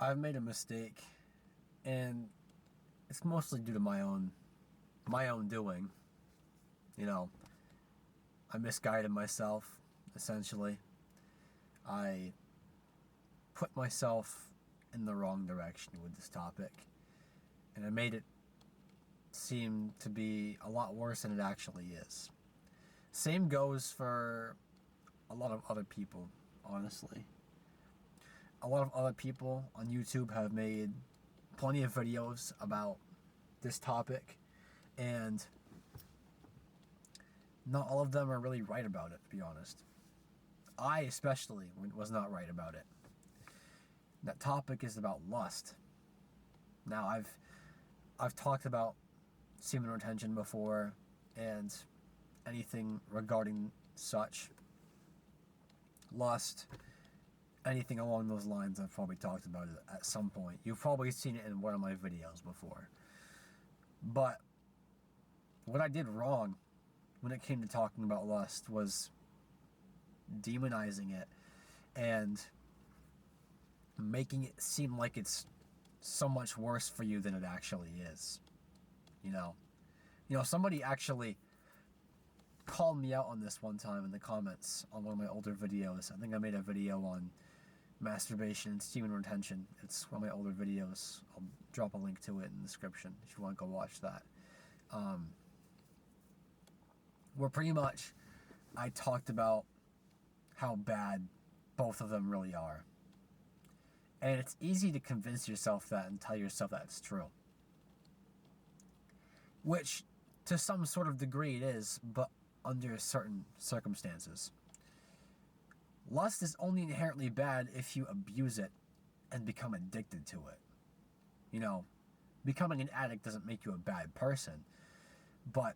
I've made a mistake, and it's mostly due to my own doing. You know, I misguided myself, essentially. I put myself in the wrong direction with this topic, and I made it seem to be a lot worse than it actually is. Same goes for a lot of other people, honestly. A lot of other people on YouTube have made plenty of videos about this topic, and not all of them are really right about it, to be honest. I especially was not right about it. That topic is about lust. Now, I've talked about semen retention before, and anything regarding such. Lust, anything along those lines, I've probably talked about it at some point. You've probably seen it in one of my videos before. But what I did wrong when it came to talking about lust was demonizing it and making it seem like it's so much worse for you than it actually is. You know, somebody actually called me out on this one time in the comments on one of my older videos. I think I made a video on masturbation and semen retention. It's one of my older videos. I'll drop a link to it in the description if you want to go watch that. Where pretty much I talked about how bad both of them really are. And it's easy to convince yourself that and tell yourself that it's true. Which, to some sort of degree, it is, but under certain circumstances. Lust is only inherently bad if you abuse it and become addicted to it. You know, becoming an addict doesn't make you a bad person, but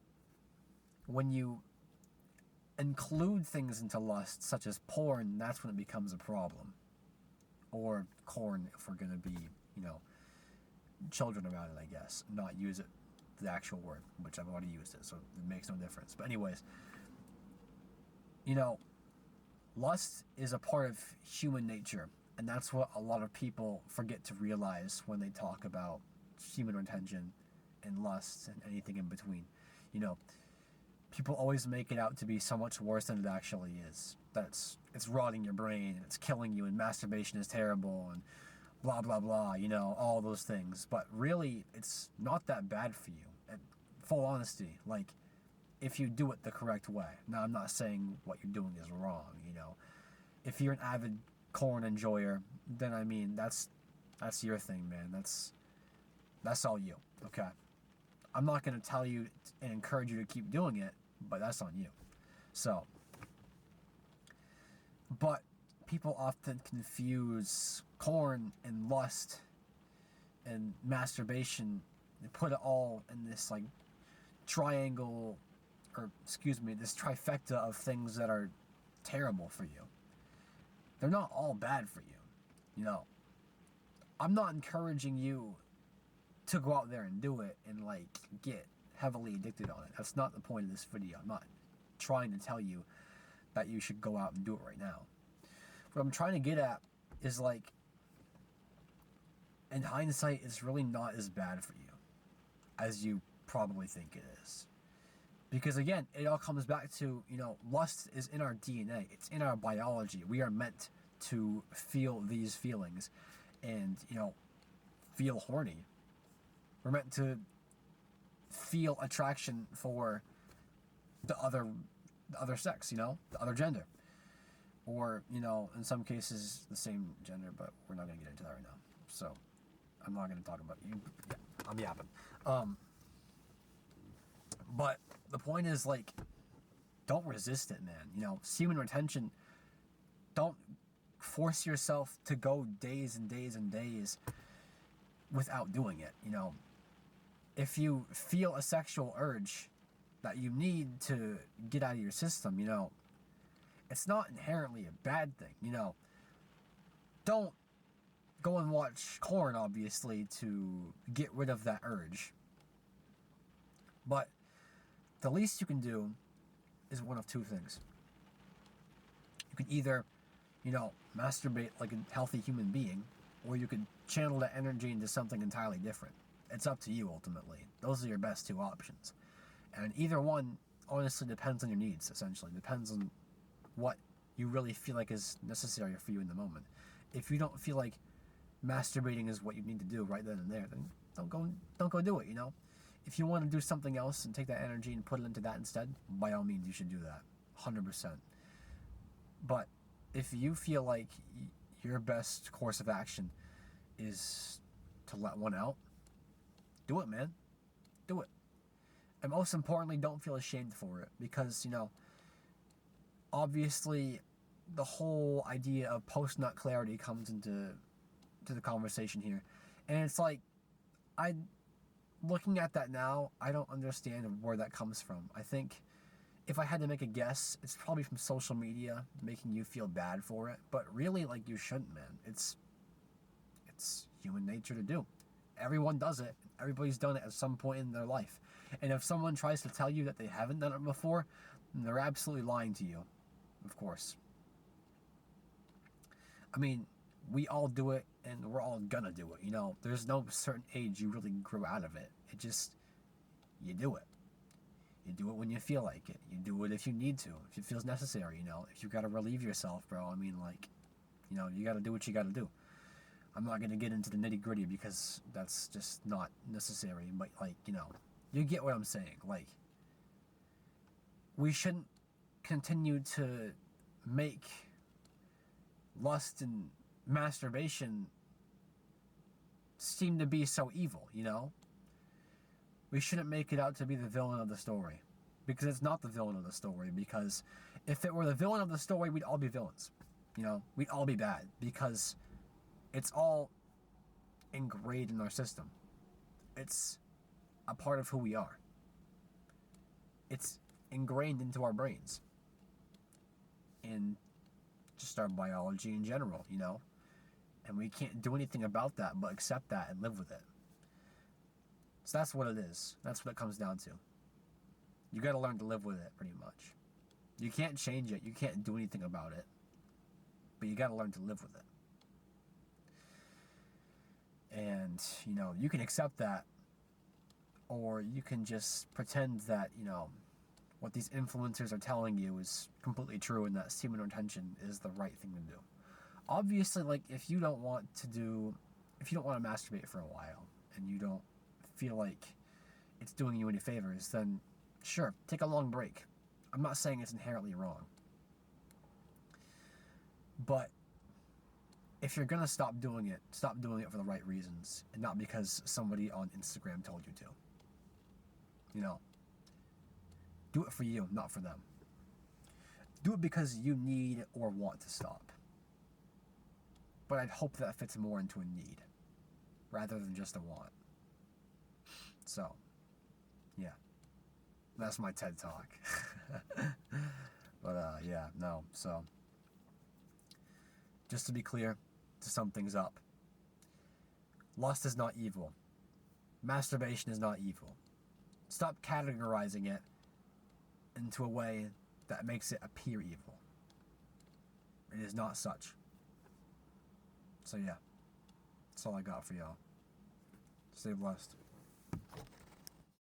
when you include things into lust, such as porn, that's when it becomes a problem. Or corn, if we're going to be, children about it, I guess. Not use it, the actual word, which I've already used it, so it makes no difference. But anyways, lust is a part of human nature, and that's what a lot of people forget to realize when they talk about semen retention and lust and anything in between. People always make it out to be so much worse than it actually is. It's rotting your brain, and it's killing you, and masturbation is terrible, and blah, blah, blah, all those things. But really, it's not that bad for you. In full honesty, if you do it the correct way. Now, I'm not saying what you're doing is wrong, If you're an avid corn enjoyer, then, that's your thing, man. That's all you, okay? I'm not going to tell you and encourage you to keep doing it, but that's on you. But people often confuse corn and lust and masturbation. They put it all in this triangle, this trifecta of things that are terrible for you. They're not all bad for you. I'm not encouraging you to go out there and do it and get heavily addicted on it. That's not the point of this video. I'm not trying to tell you that you should go out and do it right now. What I'm trying to get at is in hindsight, it's really not as bad for you as you probably think it is. Because again, it all comes back to, lust is in our DNA. It's in our biology. We are meant to feel these feelings and, feel horny. We're meant to feel attraction for the other sex, the other gender. Or, in some cases, the same gender, but we're not going to get into that right now. So, I'm not going to talk about you. Yeah, I'm yapping. But the point is, don't resist it, man. Semen retention, don't force yourself to go days and days and days without doing it, If you feel a sexual urge that you need to get out of your system, it's not inherently a bad thing, Don't go and watch corn, obviously, to get rid of that urge. But the least you can do is one of two things. You can either, masturbate like a healthy human being, or you could channel that energy into something entirely different. It's up to you ultimately. Those are your best two options. And either one honestly depends on your needs, essentially. Depends on what you really feel like is necessary for you in the moment. If you don't feel like masturbating is what you need to do right then and there, then don't go do it, you know? If you want to do something else and take that energy and put it into that instead, by all means you should do that. 100%. But if you feel like your best course of action is to let one out, do it, man. Do it. And most importantly, don't feel ashamed for it, because, you know, obviously the whole idea of post-nut clarity comes into the conversation here. And it's like, looking at that now, I don't understand where that comes from. I think if I had to make a guess, it's probably from social media making you feel bad for it. But really, like, you shouldn't, man. It's human nature to do. Everyone does it. Everybody's done it at some point in their life. And if someone tries to tell you that they haven't done it before, then they're absolutely lying to you, of course. I mean, we all do it, and we're all gonna do it, you know? There's no certain age you really grow out of it. It just, you do it. You do it when you feel like it. You do it if you need to, if it feels necessary, you know? If you gotta relieve yourself, bro, I mean, like, you know, you gotta do what you gotta do. I'm not gonna get into the nitty-gritty because that's just not necessary, but, like, you know, you get what I'm saying. Like, we shouldn't continue to make lust and masturbation seem to be so evil, you know? We shouldn't make it out to be the villain of the story, because it's not the villain of the story. Because if it were the villain of the story, we'd all be villains, you know? We'd all be bad, because it's all ingrained in our system. It's a part of who we are. It's ingrained into our brains and just our biology in general, you know? And we can't do anything about that but accept that and live with it. So that's what it is. That's what it comes down to. You gotta learn to live with it, pretty much. You can't change it. You can't do anything about it. But you gotta learn to live with it. And, you know, you can accept that, or you can just pretend that, you know, what these influencers are telling you is completely true and that semen retention is the right thing to do. Obviously, like, if you don't want to masturbate for a while and you don't feel like it's doing you any favors, then sure, take a long break. I'm not saying it's inherently wrong. But if you're gonna stop doing it for the right reasons and not because somebody on Instagram told you to. You know, do it for you, not for them. Do it because you need or want to stop. But I'd hope that fits more into a need rather than just a want. So, yeah. That's my TED Talk. But, yeah, no. So, just to be clear, to sum things up, lust is not evil. Masturbation is not evil. Stop categorizing it into a way that makes it appear evil. It is not such. So yeah, that's all I got for y'all. Stay blessed.